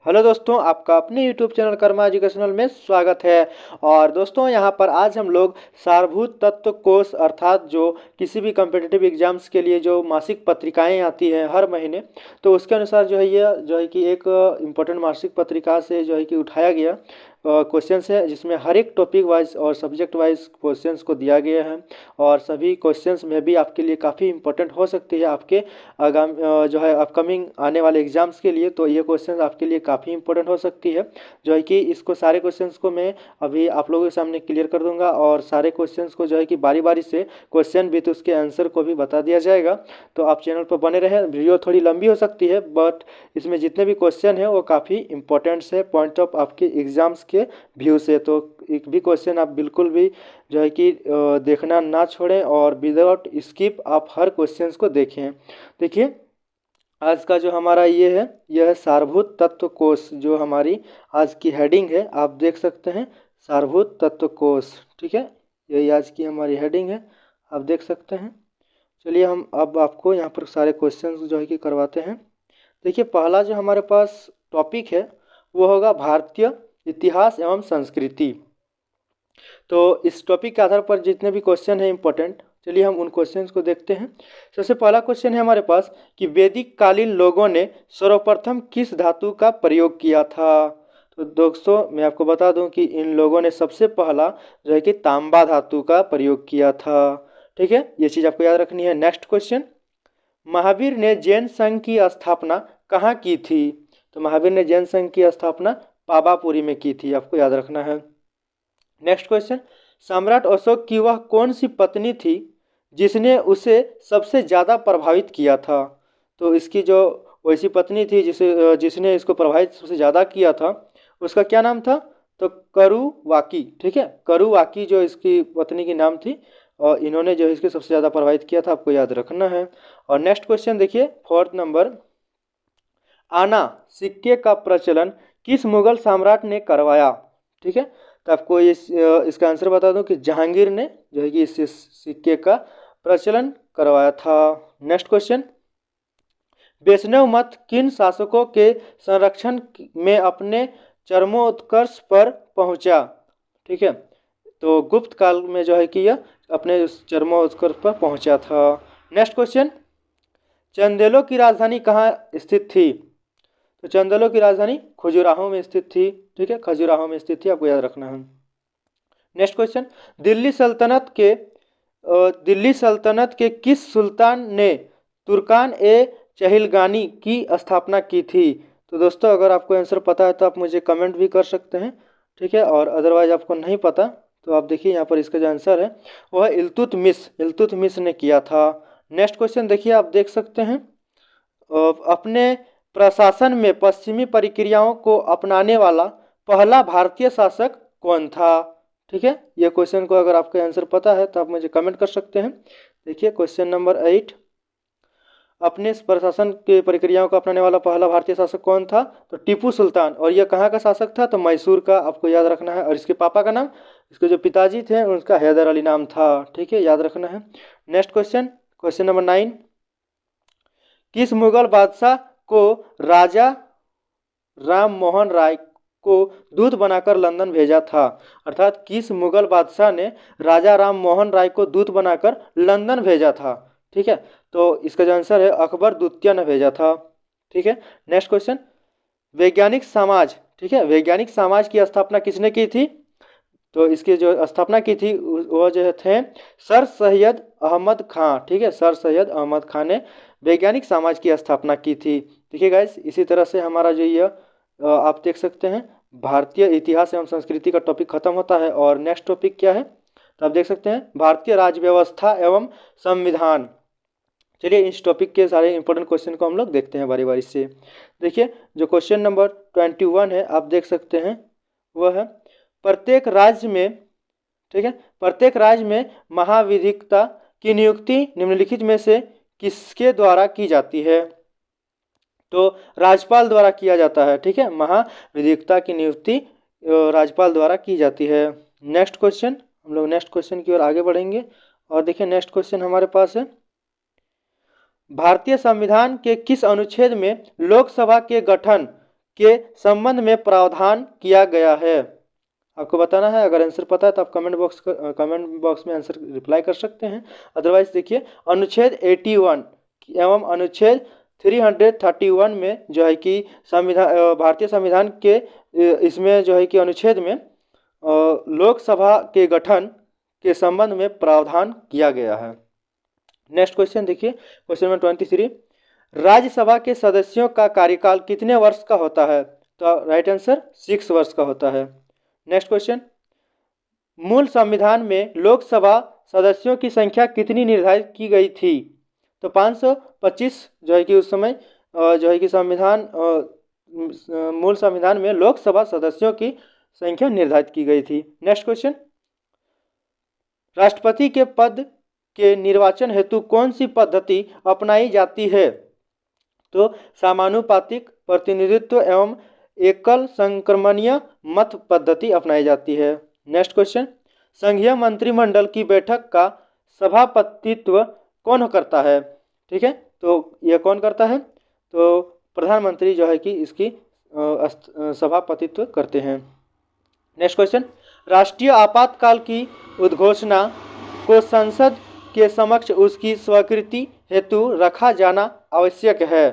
Hello दोस्तों, आपका अपने YouTube चैनल कर्मा एजुकेशनल में स्वागत है। और दोस्तों यहाँ पर आज हम लोग सारभूत तत्व कोश अर्थात जो किसी भी कम्पिटिटिव एग्जाम्स के लिए जो मासिक पत्रिकाएं आती हैं हर महीने, तो उसके अनुसार जो है ये जो है कि एक इम्पोर्टेंट मासिक पत्रिका से जो है कि उठाया गया क्वेश्चंस है, जिसमें हर एक टॉपिक वाइज और सब्जेक्ट वाइज क्वेश्चंस को दिया गया है। और सभी क्वेश्चंस में भी आपके लिए काफ़ी इंपॉर्टेंट हो सकती है आपके आगाम जो है अपकमिंग आने वाले एग्जाम्स के लिए। तो ये क्वेश्चंस आपके लिए काफ़ी इंपॉर्टेंट हो सकती है, जो है कि इसको सारे क्वेश्चंस को मैं अभी आप लोगों के सामने क्लियर कर दूंगा। और सारे क्वेश्चंस को जो है कि बारी बारी से क्वेश्चन भी तो उसके आंसर को भी बता दिया जाएगा। तो आप चैनल पर बने रहें। वीडियो थोड़ी लंबी हो सकती है, बट इसमें जितने भी क्वेश्चन हैं वो काफ़ी इंपॉर्टेंट्स है पॉइंट ऑफ आपके एग्जाम्स के व्यू से। तो एक भी क्वेश्चन आप बिल्कुल भी जो है कि देखना ना छोड़ें और विदाउट स्किप आप हर क्वेश्चंस को देखें। देखिए, आज का जो हमारा ये है, यह है सारभूत तत्व कोश। जो हमारी आज की हेडिंग है आप देख सकते हैं, सारभूत तत्व कोश। ठीक है, यही आज की हमारी हेडिंग है, आप देख सकते हैं। चलिए हम अब आपको यहाँ पर सारे क्वेश्चंस जो है कि करवाते हैं। देखिए, पहला जो हमारे पास टॉपिक है वो होगा भारतीय इतिहास एवं संस्कृति। तो इस टॉपिक के आधार पर जितने भी क्वेश्चन हैं इंपॉर्टेंट, चलिए हम उन क्वेश्चंस को देखते हैं। सबसे पहला क्वेश्चन है हमारे पास कि वैदिक कालीन लोगों ने सर्वप्रथम किस धातु का प्रयोग किया था। तो दोस्तों मैं आपको बता दूं कि इन लोगों ने सबसे पहला जो है कि तांबा धातु का प्रयोग किया था। ठीक है, ये चीज़ आपको याद रखनी है। नेक्स्ट क्वेश्चन, महावीर ने जैन संघ की स्थापना कहाँ की थी। तो महावीर ने जैन संघ की स्थापना पावापुरी में की थी, आपको याद रखना है। नेक्स्ट क्वेश्चन, सम्राट अशोक की वह कौन सी पत्नी थी जिसने उसे सबसे ज़्यादा प्रभावित किया था। तो इसकी जो वैसी पत्नी थी जिसने इसको प्रभावित सबसे ज़्यादा किया था, उसका क्या नाम था। तो करुवाकी। ठीक है, करुवाकी जो इसकी पत्नी की नाम थी, और इन्होंने जो इसके सबसे ज़्यादा प्रभावित किया था, आपको याद रखना है। और नेक्स्ट क्वेश्चन देखिए, फोर्थ नंबर, आना सिक्के का प्रचलन किस मुगल सम्राट ने करवाया। ठीक है, तो आपको इसका आंसर बता दूं कि जहांगीर ने जो है कि इस सिक्के का प्रचलन करवाया था। नेक्स्ट क्वेश्चन, वैष्णव मत किन शासकों के संरक्षण में अपने चरमोत्कर्ष पर पहुंचा। ठीक है, तो गुप्त काल में जो है कि यह अपने चरमोत्कर्ष पर पहुंचा था। नेक्स्ट क्वेश्चन, चंदेलों की राजधानी कहाँ स्थित थी। तो चंदेलों की राजधानी खजुराहो में स्थित थी। ठीक है, खजुराहो में स्थित थी, आपको याद रखना है। नेक्स्ट क्वेश्चन, दिल्ली सल्तनत के किस सुल्तान ने तुर्कान ए चहिलगानी की स्थापना की थी। तो दोस्तों अगर आपको आंसर पता है तो आप मुझे कमेंट भी कर सकते हैं। ठीक है, और अदरवाइज आपको नहीं पता तो आप देखिए यहाँ पर इसका जो आंसर है वह इल्तुतमिश ने किया था। नेक्स्ट क्वेश्चन देखिए, आप देख सकते हैं, अपने प्रशासन में पश्चिमी प्रक्रियाओं को अपनाने वाला पहला भारतीय शासक कौन था। ठीक है, ये क्वेश्चन को अगर आपको आंसर पता है तो आप मुझे कमेंट कर सकते हैं। देखिए क्वेश्चन नंबर 8, अपने प्रशासन के प्रक्रियाओं को अपनाने वाला पहला भारतीय शासक कौन था। तो टीपू सुल्तान। और यह कहाँ का शासक था। तो मैसूर का, आपको याद रखना है। और इसके पापा का नाम, इसके जो पिताजी थे उनका हैदर अली नाम था। ठीक है, याद रखना है। नेक्स्ट क्वेश्चन, क्वेश्चन नंबर 9, किस मुगल बादशाह को राजा राम मोहन राय को दूत बनाकर लंदन भेजा था। अर्थात किस मुगल बादशाह ने राजा राम मोहन राय को दूत बनाकर लंदन भेजा था। ठीक है, तो इसका जो आंसर है अकबर द्वितीय ने भेजा था। ठीक है, नेक्स्ट क्वेश्चन, वैज्ञानिक समाज। ठीक है, वैज्ञानिक समाज की स्थापना किसने की थी। तो इसकी जो स्थापना की थी वो जो थे सर सैयद अहमद खां। ठीक है, सर सैयद अहमद खां ने वैज्ञानिक समाज की स्थापना की थी। देखिए गाइस, इसी तरह से हमारा जो ये आप देख सकते हैं भारतीय इतिहास एवं संस्कृति का टॉपिक खत्म होता है। और नेक्स्ट टॉपिक क्या है, तो आप देख सकते हैं भारतीय राज्य व्यवस्था एवं संविधान। चलिए इस टॉपिक के सारे इंपॉर्टेंट क्वेश्चन को हम लोग देखते हैं बारी बारी से। देखिए जो क्वेश्चन नंबर 21 है, आप देख सकते हैं वह है, प्रत्येक राज्य में, ठीक है, प्रत्येक राज्य में महाविधिकता की नियुक्ति निम्नलिखित में से किसके द्वारा की जाती है। तो राज्यपाल द्वारा किया जाता है। ठीक है, महाविधिकता की नियुक्ति राज्यपाल द्वारा की जाती है। नेक्स्ट क्वेश्चन, हम लोग नेक्स्ट क्वेश्चन की ओर आगे बढ़ेंगे। और देखिए नेक्स्ट क्वेश्चन हमारे पास है, भारतीय संविधान के किस अनुच्छेद में लोकसभा के गठन के संबंध में प्रावधान किया गया है? आपको बताना है। अगर आंसर पता है तो आप कमेंट बॉक्स में आंसर रिप्लाई कर सकते हैं। अदरवाइज देखिए, अनुच्छेद 81 एवं अनुच्छेद 331 में जो है कि भारतीय संविधान के इसमें जो है कि अनुच्छेद में लोकसभा के गठन के संबंध में प्रावधान किया गया है। नेक्स्ट क्वेश्चन देखिए, क्वेश्चन नंबर 23, राज्यसभा के सदस्यों का कार्यकाल कितने वर्ष का होता है? तो राइट आंसर 6 वर्ष का होता है। नेक्स्ट क्वेश्चन, मूल संविधान में लोकसभा सदस्यों की संख्या कितनी निर्धारित की गई थी? तो 525 जो है कि उस समय जो है कि मूल संविधान में लोकसभा सदस्यों की संख्या निर्धारित की गई थी। नेक्स्ट क्वेश्चन, राष्ट्रपति के पद के निर्वाचन हेतु कौन सी पद्धति अपनाई जाती है? तो समानुपातिक प्रतिनिधित्व एवं एकल संक्रमणीय मत पद्धति अपनाई जाती है। नेक्स्ट क्वेश्चन, संघीय मंत्रिमंडल की बैठक का सभापतित्व कौन करता है? ठीक है, तो यह कौन करता है? तो प्रधानमंत्री जो है कि इसकी सभापतित्व करते हैं। नेक्स्ट क्वेश्चन, राष्ट्रीय आपातकाल की उद्घोषणा को संसद के समक्ष उसकी स्वीकृति हेतु रखा जाना आवश्यक है।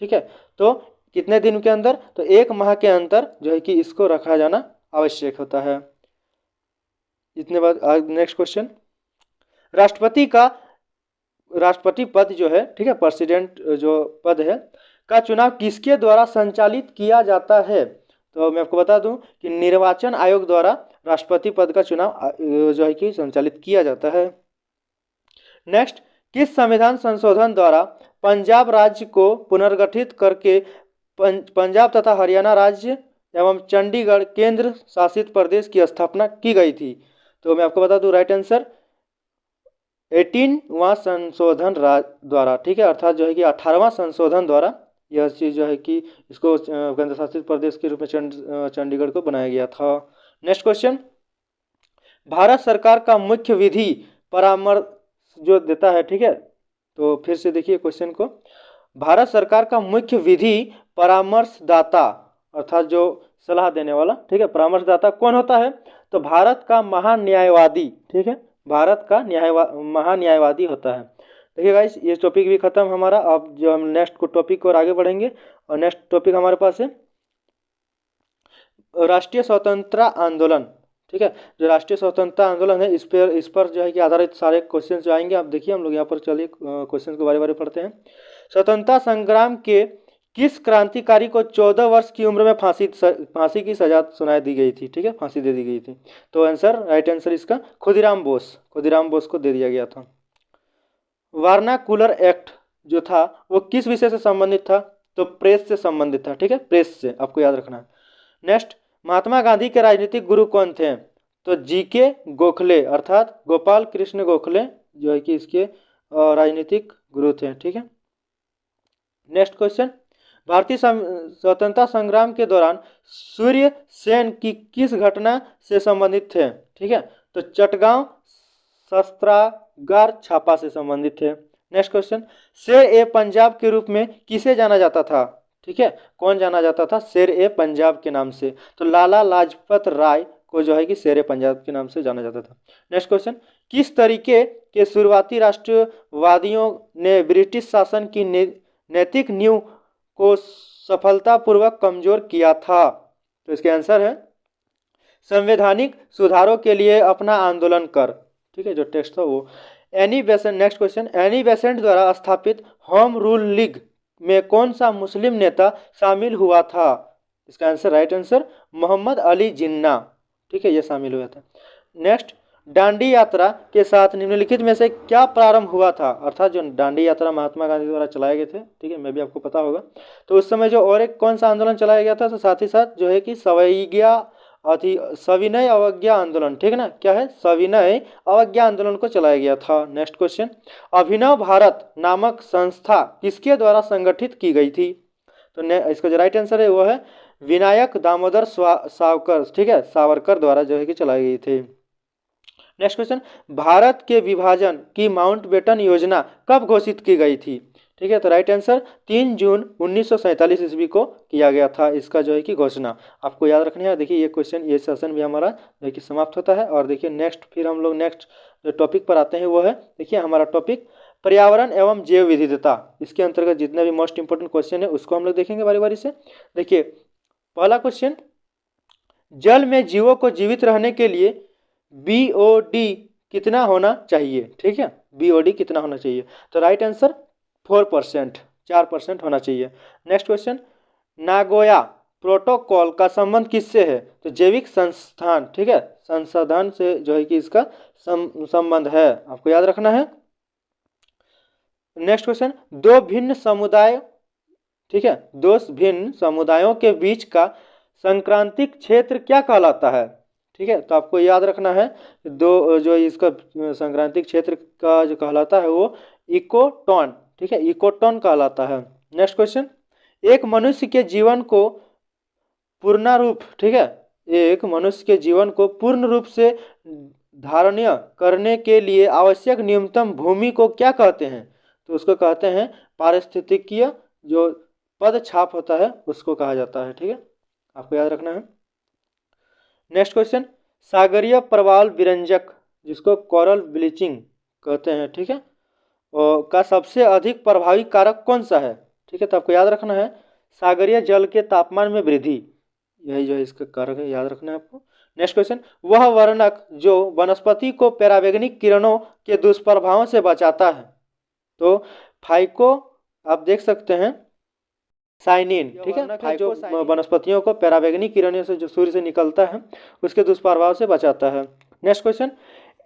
ठीक है, तो कितने दिन के अंदर? तो 1 माह के अंदर जो है कि इसको रखा जाना आवश्यक होता है। इतने बाद नेक्स्ट क्वेश्चन, राष्ट्रपति पद जो है, ठीक है, प्रेसिडेंट जो पद है का चुनाव किसके द्वारा संचालित किया जाता है? तो मैं आपको बता दूं कि निर्वाचन आयोग द्वारा राष्ट्रपति पद का चुनाव जो है कि संचालित किया जाता है। नेक्स्ट, किस संविधान संशोधन द्वारा पंजाब राज्य को पुनर्गठित करके पंजाब तथा हरियाणा राज्य एवं चंडीगढ़ केंद्र शासित प्रदेश की स्थापना की गई थी? तो मैं आपको बता दूं राइट आंसर 18वां संशोधन द्वारा। ठीक है, अर्थात जो है कि 18वां संशोधन द्वारा यह चीज़ जो है कि इसको केंद्र शासित प्रदेश के रूप में चंडीगढ़ को बनाया गया था। नेक्स्ट क्वेश्चन, भारत सरकार का मुख्य विधि परामर्श जो देता है, ठीक है, तो फिर से देखिए क्वेश्चन को, भारत सरकार का मुख्य विधि परामर्शदाता अर्थात जो सलाह देने वाला, ठीक है, परामर्शदाता कौन होता है? तो भारत का महान्यायवादी, ठीक है, भारत का महान्यायवादी होता है। देखिए गाइस, ये टॉपिक भी खत्म हमारा। अब जो हम नेक्स्ट को टॉपिक और आगे बढ़ेंगे, और नेक्स्ट टॉपिक हमारे पास है राष्ट्रीय स्वतंत्रता आंदोलन। ठीक है, जो राष्ट्रीय स्वतंत्रता आंदोलन है, इस पर जो है कि आधारित सारे क्वेश्चन जो आएंगे। आप देखिए, हम लोग यहाँ पर चलिए क्वेश्चन को बारे बारे पढ़ते हैं। स्वतंत्रता संग्राम के किस क्रांतिकारी को 14 वर्ष की उम्र में फांसी की सजा सुनाई दी गई थी? ठीक है, फांसी दे दी गई थी। तो आंसर, राइट आंसर इसका खुदीराम बोस को दे दिया गया था। वर्नाकुलर एक्ट जो था वो किस विषय से संबंधित था? तो प्रेस से संबंधित था। ठीक है, प्रेस से, आपको याद रखना है। नेक्स्ट, महात्मा गांधी के राजनीतिक गुरु कौन थे? तो जीके गोखले अर्थात गोपाल कृष्ण गोखले जो है कि इसके राजनीतिक गुरु थे। ठीक है, नेक्स्ट क्वेश्चन, भारतीय स्वतंत्रता संग्राम के दौरान सूर्य सेन की किस घटना से संबंधित थे? ठीक है, तो चटगांव शस्त्रागार छापा से संबंधित थे। नेक्स्ट क्वेश्चन, शेर ए पंजाब के रूप में किसे जाना जाता था? ठीक है, कौन जाना जाता था शेर ए पंजाब के नाम से? तो लाला लाजपत राय को जो है कि शेर ए पंजाब के नाम से जाना जाता था। नेक्स्ट क्वेश्चन, किस तरीके के शुरुआती राष्ट्रवादियों ने ब्रिटिश शासन की नैतिक नींव को सफलतापूर्वक कमजोर किया था? तो इसके आंसर है संवैधानिक सुधारों के लिए अपना आंदोलन कर। ठीक है, जो टेक्स्ट था वो Annie Besant. Next question, Annie Besant द्वारा स्थापित होम रूल लीग में कौन सा मुस्लिम नेता शामिल हुआ था? इसका answer, right answer Mohammad Ali Jinnah. ठीक है, ये शामिल हुआ था। नेक्स्ट, दांडी यात्रा के साथ निम्नलिखित में से क्या प्रारंभ हुआ था? अर्थात जो दांडी यात्रा महात्मा गांधी द्वारा चलाए गए थे, ठीक है, मैं भी आपको पता होगा। तो उस समय जो और एक कौन सा आंदोलन चलाया गया था? तो साथ ही साथ जो है कि सविनय अवज्ञा आंदोलन। ठीक है ना, क्या है? सविनय अवज्ञा आंदोलन को चलाया गया था। नेक्स्ट क्वेश्चन, अभिनव भारत नामक संस्था किसके द्वारा संगठित की गई थी? तो इसका जो राइट आंसर है वो है विनायक दामोदर सावरकर। ठीक है, सावरकर द्वारा जो है कि चलाई गई थी। नेक्स्ट क्वेश्चन, भारत के विभाजन की माउंटबेटन योजना कब घोषित की गई थी? ठीक है। तो राइट आंसर 3 जून 1947 ईस्वी को किया गया था इसका जो है कि घोषणा। आपको याद रखना है। देखिए ये क्वेश्चन, ये सेशन भी हमारा देखिए समाप्त होता है। और देखिए नेक्स्ट, फिर हम लोग नेक्स्ट जो टॉपिक पर आते हैं वो है, देखिए हमारा टॉपिक पर्यावरण एवं जैव विविधता। इसके अंतर्गत जितने भी मोस्ट इंपोर्टेंट क्वेश्चन है उसको हम लोग देखेंगे बारी बारी से। देखिए पहला क्वेश्चन, जल में जीवों को जीवित रहने के लिए BOD कितना होना चाहिए? ठीक है, BOD कितना होना चाहिए? तो राइट आंसर 4%, 4% होना चाहिए। नेक्स्ट क्वेश्चन, नागोया प्रोटोकॉल का संबंध किससे है? तो जैविक संस्थान, ठीक है, संसाधन से जो है कि इसका संबंध है, आपको याद रखना है। नेक्स्ट क्वेश्चन, दो भिन्न समुदाय, ठीक है, दो भिन्न समुदायों के बीच का संक्रांतिक क्षेत्र क्या कहलाता है? ठीक है, तो आपको याद रखना है, दो जो इसका संक्रांतिक क्षेत्र का जो कहलाता है वो इकोटॉन, ठीक है, इकोटॉन कहलाता है। नेक्स्ट क्वेश्चन, एक मनुष्य के जीवन को पूर्ण रूप, ठीक है, एक मनुष्य के जीवन को पूर्ण रूप से धारणीय करने के लिए आवश्यक न्यूनतम भूमि को क्या कहते हैं? तो उसको कहते हैं पारिस्थितिकीय जो पद छाप होता है उसको कहा जाता है। ठीक है, आपको याद रखना है। नेक्स्ट क्वेश्चन, सागरीय प्रवाल विरंजक जिसको कोरल ब्लीचिंग कहते हैं, ठीक है, और का सबसे अधिक प्रभावी कारक कौन सा है? ठीक है, तो आपको याद रखना है सागरीय जल के तापमान में वृद्धि, यही जो है इसका कारक है, याद रखना है आपको। नेक्स्ट क्वेश्चन, वह वर्णक जो वनस्पति को परावैंगनिक किरणों के दुष्प्रभावों से बचाता है? तो फाइको आप देख सकते हैं साइनिन, ठीक है, जो वनस्पतियों को परावैंगनिक किरणों से जो सूर्य से निकलता है उसके दुष्प्रभाव से बचाता है। नेक्स्ट क्वेश्चन,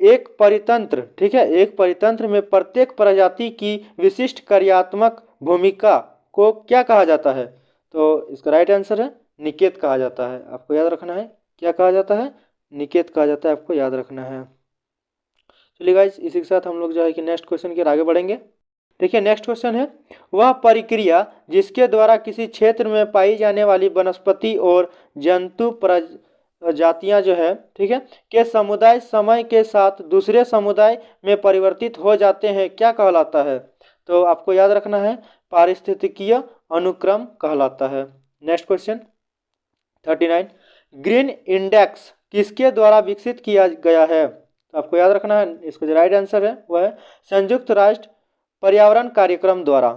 एक परितंत्र, ठीक है, एक परितंत्र में प्रत्येक प्रजाति की विशिष्ट कार्यात्मक भूमिका को क्या कहा जाता है? तो इसका राइट आंसर है निकेत कहा जाता है, आपको याद रखना है। क्या कहा जाता है? निकेत कहा जाता है, आपको याद रखना है। चलिए गाइस, इसी के साथ हम लोग जो है कि नेक्स्ट क्वेश्चन के आगे बढ़ेंगे। देखिए नेक्स्ट क्वेश्चन है, वह प्रक्रिया जिसके द्वारा किसी क्षेत्र में पाई जाने वाली वनस्पति और जंतु प्रजातियां जो है, ठीक है, के समुदाय समय के साथ दूसरे समुदाय में परिवर्तित हो जाते हैं, क्या कहलाता है? तो आपको याद रखना है पारिस्थितिकीय अनुक्रम कहलाता है। नेक्स्ट क्वेश्चन 39, ग्रीन इंडेक्स किसके द्वारा विकसित किया गया है? तो आपको याद रखना है, इसका जो राइट आंसर है वह है संयुक्त राष्ट्र पर्यावरण कार्यक्रम द्वारा।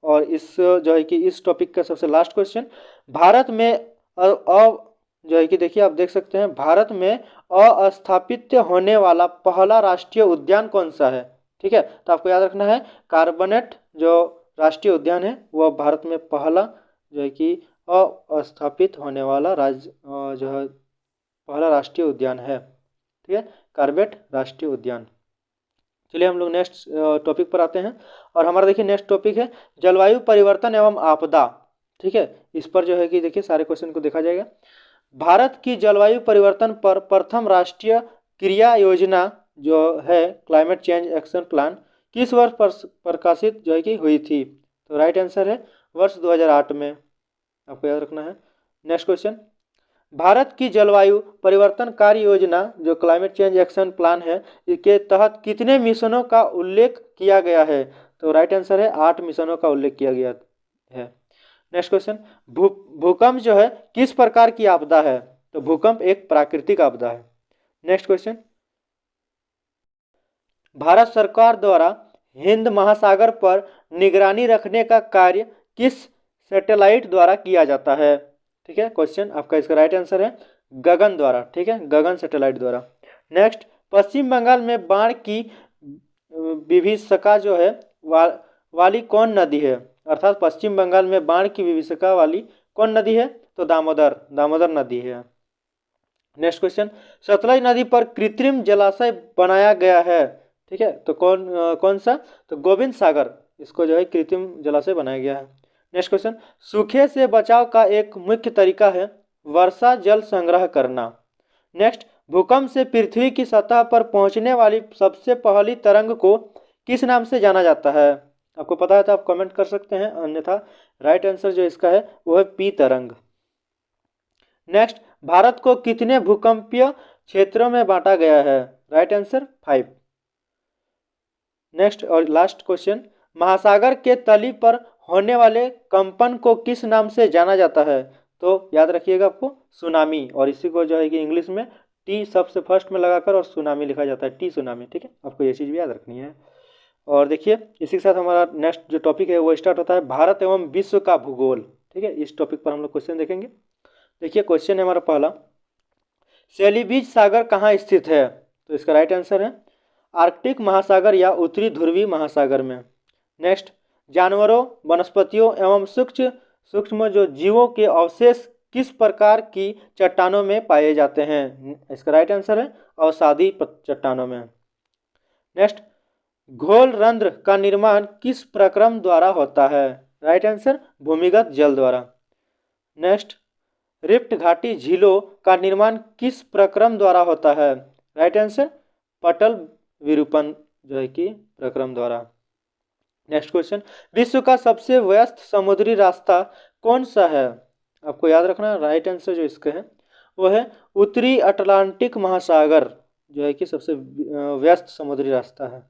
और इस जो है कि इस टॉपिक का सबसे लास्ट क्वेश्चन, भारत में जो है कि देखिए आप देख सकते हैं, भारत में अस्थापित होने वाला पहला राष्ट्रीय उद्यान कौन सा है? ठीक है, तो आपको याद रखना है कार्बनेट जो राष्ट्रीय उद्यान है वह भारत में पहला जो है कि अस्थापित होने वाला जो है पहला राष्ट्रीय उद्यान है। ठीक है, कार्बेट राष्ट्रीय उद्यान। चलिए हम लोग नेक्स्ट टॉपिक पर आते हैं। और हमारा देखिए नेक्स्ट टॉपिक है जलवायु परिवर्तन एवं आपदा। ठीक है, इस पर जो है कि देखिए सारे क्वेश्चन को देखा जाएगा। भारत की जलवायु परिवर्तन पर प्रथम राष्ट्रीय क्रिया योजना जो है क्लाइमेट चेंज एक्शन प्लान किस वर्ष प्रकाशित जो है कि हुई थी? तो राइट आंसर है वर्ष 2008 में, आपको याद रखना है। नेक्स्ट क्वेश्चन, भारत की जलवायु परिवर्तन कार्य योजना जो क्लाइमेट चेंज एक्शन प्लान है इसके तहत कितने मिशनों का उल्लेख किया गया है? तो राइट आंसर है 8 मिशनों का उल्लेख किया गया है। नेक्स्ट क्वेश्चन, भूकंप जो है किस प्रकार की आपदा है? तो भूकंप एक प्राकृतिक आपदा है। नेक्स्ट क्वेश्चन, भारत सरकार द्वारा हिंद महासागर पर निगरानी रखने का कार्य किस सैटेलाइट द्वारा किया जाता है? ठीक है, क्वेश्चन आपका इसका राइट आंसर है गगन द्वारा। ठीक है, गगन सैटेलाइट द्वारा। नेक्स्ट, पश्चिम बंगाल में बाढ़ की विभीषिका जो है वाली कौन नदी है? अर्थात पश्चिम बंगाल में बाढ़ की विभीषिका वाली कौन नदी है? तो दामोदर नदी है। नेक्स्ट क्वेश्चन, सतलज नदी पर कृत्रिम जलाशय बनाया गया है, ठीक है, तो कौन सा? तो गोविंद सागर, इसको जो है कृत्रिम जलाशय बनाया गया है। नेक्स्ट क्वेश्चन, सूखे से बचाव का एक मुख्य तरीका है वर्षा जल संग्रह करना। नेक्स्ट, भूकंप से पृथ्वी की सतह पर पहुंचने वाली सबसे पहली तरंग को किस नाम से जाना जाता है? आपको पता है तो आप कमेंट कर सकते हैं, अन्यथा राइट आंसर जो इसका है वो है पी तरंग। नेक्स्ट, भारत को कितने भूकंपीय क्षेत्रों में बांटा गया है? Right answer 5। नेक्स्ट और लास्ट क्वेश्चन, महासागर के तली पर होने वाले कंपन को किस नाम से जाना जाता है? तो याद रखिएगा आपको सुनामी, और इसी को जो है कि इंग्लिश में टी सबसे फर्स्ट में लगाकर और सुनामी लिखा जाता है, टी सुनामी। ठीक है, आपको ये चीज़ भी याद रखनी है। और देखिए इसी के साथ हमारा नेक्स्ट जो टॉपिक है वो स्टार्ट होता है, भारत एवं विश्व का भूगोल। ठीक है, इस टॉपिक पर हम लोग क्वेश्चन देखेंगे। देखिए क्वेश्चन है हमारा पहला, सेलिबीज सागर कहाँ स्थित है? तो इसका राइट आंसर है आर्कटिक महासागर या उत्तरी ध्रुवीय महासागर में। नेक्स्ट, जानवरों, वनस्पतियों एवं सूक्ष्म जो जीवों के अवशेष किस प्रकार की चट्टानों में पाए जाते हैं? इसका राइट आंसर है अवसादी चट्टानों में। नेक्स्ट, घोल रंध्र का निर्माण किस प्रक्रम द्वारा होता है? राइट आंसर भूमिगत जल द्वारा। नेक्स्ट, रिफ्ट घाटी झीलों का निर्माण किस प्रक्रम द्वारा होता है? राइट आंसर पटल विरूपण जो है कि प्रक्रम द्वारा। नेक्स्ट क्वेश्चन, विश्व का सबसे व्यस्त समुद्री रास्ता कौन सा है? आपको याद रखना राइट आंसर जो इसके है वो है उत्तरी अटलांटिक महासागर जो है कि सबसे व्यस्त समुद्री रास्ता है।